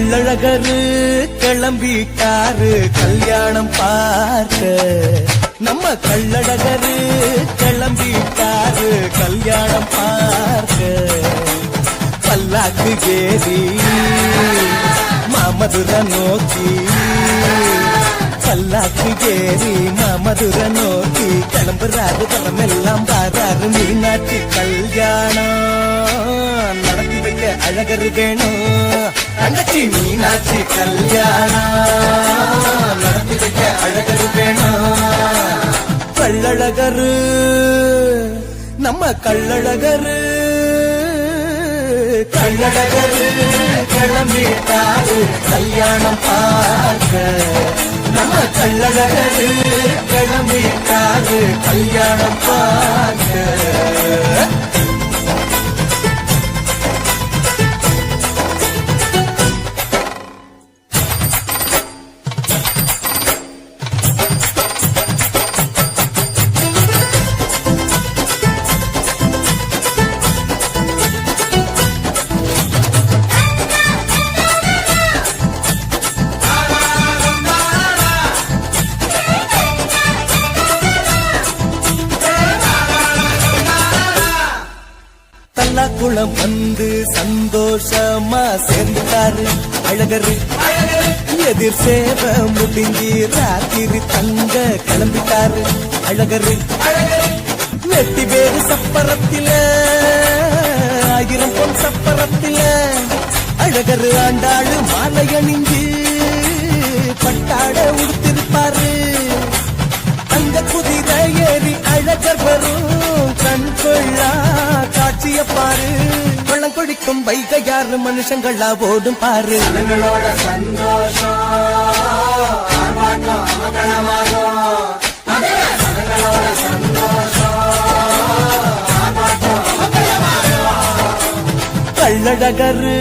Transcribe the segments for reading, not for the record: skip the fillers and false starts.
கள்ளழகரு கிளம்பிட்டாரு கல்யாணம் பார்க்க. நம்ம கள்ளழகரு கிளம்பிட்டாரு கல்யாணம் பார்க்க. பல்லாக்கு ஏறி மாமதுரை நோக்கி, பல்லாக்கு ஏறி மாமதுரை நோக்கி கிளம்புறாரு. தரமெல்லாம் பாராரு. மீனாட்சி கல்யாணம் நடத்தி வைக்க அழகரு வேணும். தங்கச்சி மீனாட்சி கல்யாணம் நடத்தி வைக்க அழகரு வேணும். கள்ளழகரு நம்ம கள்ளழகரு கள்ளழகரு கிளம்பிட்டாரு கல்யாணம் பார்க்க. நம்ம கள்ளழகரு கிளம்பிட்டாரு கல்யாணம் பார்க்க. குளம் வந்து சந்தோஷமா சேர்ந்துட்டாரு அழகரு. எதிர் சேவ முடிஞ்சி ராத்திரி தங்க கிளம்பிட்டாரு அழகரு. வெட்டி வேறு சப்பரத்தில 1000 பொன் சப்பரத்தில அழகரு ஆண்டாளு மாலை அணிஞ்சு பட்டாட உடுத்திருப்பாரு. அந்த குதிரை ஏறி அழகர் வரும் கண் கொள்ளா காட்சிய பாரு. வெள்ளம் கொடிக்கும் வைகையாறு மனுஷங்களா ஓடும் பாரு. சந்தோஷம் கள்ளழகரு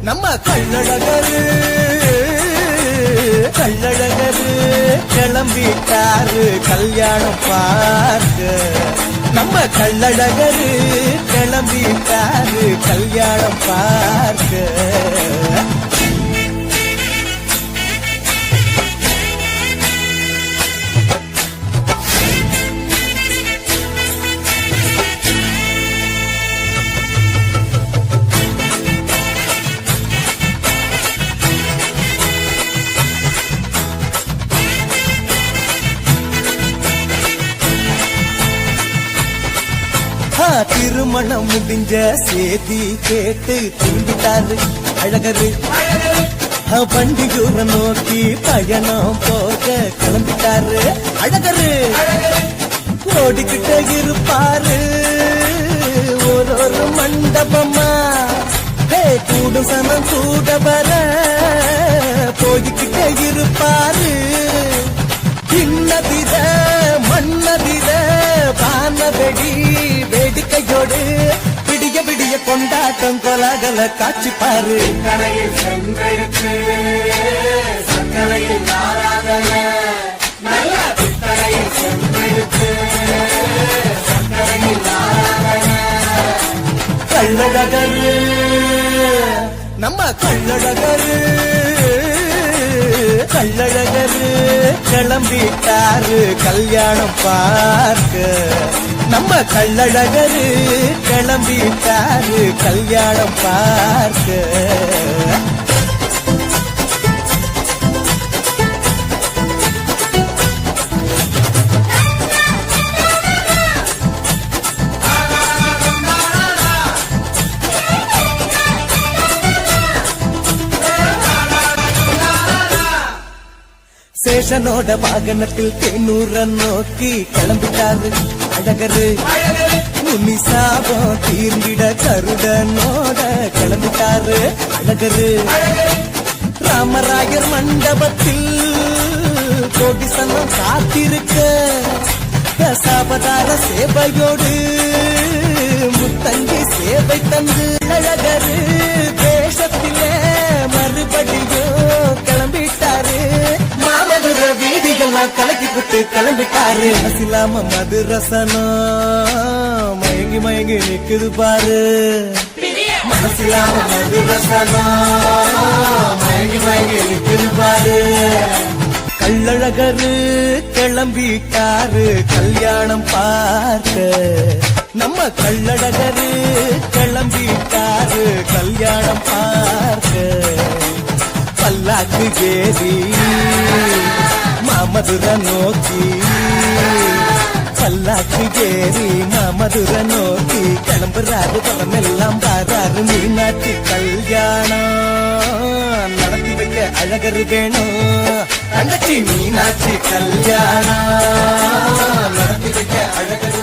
நம்ம கள்ளழகரு கள்ளழகரு கிளம்பிட்டாரு கல்யாணம் பார்க்க. நம்ம கள்ளழகரு கிளம்பிட்டாரு கல்யாணம் பார்க்க. திருமணம் முடிஞ்ச சேதி கேட்டு திரும்பிட்டாரு அழகரு. பண்டிகூரை நோக்கி பயணம் போக கிளம்பிட்டாரு அழகரு. ஓடிக்கிட்ட இருப்பாரு ஒரு மண்டபமா. கூடும் சனம் கூட வர போய்கிட்ட இருப்பாரு. இன்னதித மன்னதித பானவெடி வேடிக்கையோடு விடிய விடிய கொண்டாட்டம் கொலாகல காட்சி பாரு. கலையில் சென்றெடுத்து சக்கரையில் ஆராதன நல்ல பித்தளையில் சென்றெடுத்து சக்கரையில் ஆராதன. கள்ளழகரு நம்ம கள்ளழகரு கள்ளழகரு கிளம்பிட்டாரு கல்யாணம் பார்க்க. நம்ம கள்ளழகரு கிளம்பிட்டாரு கல்யாணம் பார்க்க. சேஷனோட வாகனத்தில் தேனூர நோக்கி கிளம்பிட்டாரு அழகரு. முனி சாபம் தீர்ந்திட கருடனோட கிளம்பிட்டாரு அழகரு. ராமராயர் மண்டபத்தில் கோடி சனம் காத்திருக்க தசாவதார சேவையோடு முத்தங்கி சேவை தந்து அழகரு தேசத்திலே மறுபடியும் கிளம்பிட்டாரு. மாமதுரை வீதிகள்லாம் கலக்கி விட்டு கிளம்பிட்டாரு. அசிலாம மது ரசனம் மயங்கி மயங்கி நிக்குது பாரு. மனசிலாம மதுரசனம் மயங்கி மயங்கி இருப்பாரு. கள்ளழகரு கிளம்பிட்டாரு கல்யாணம் பார்க்க. நம்ம கள்ளழகரு கிளம்பிட்டாரு கல்யாணம் பார்க்க. பல்லாக்கு ஏறி மாமதுர நோக்கி, பல்லாக்கு ஏறி மாமதுர நோக்கி கிளம்புறாரு. படமெல்லாம் பாராரு. மீனாட்சி கல்யாணம் நடத்தி வைக்க அழகரு வேணும். தங்கச்சி மீனாட்சி கல்யாணம் நடத்தி வைக்க அழகரு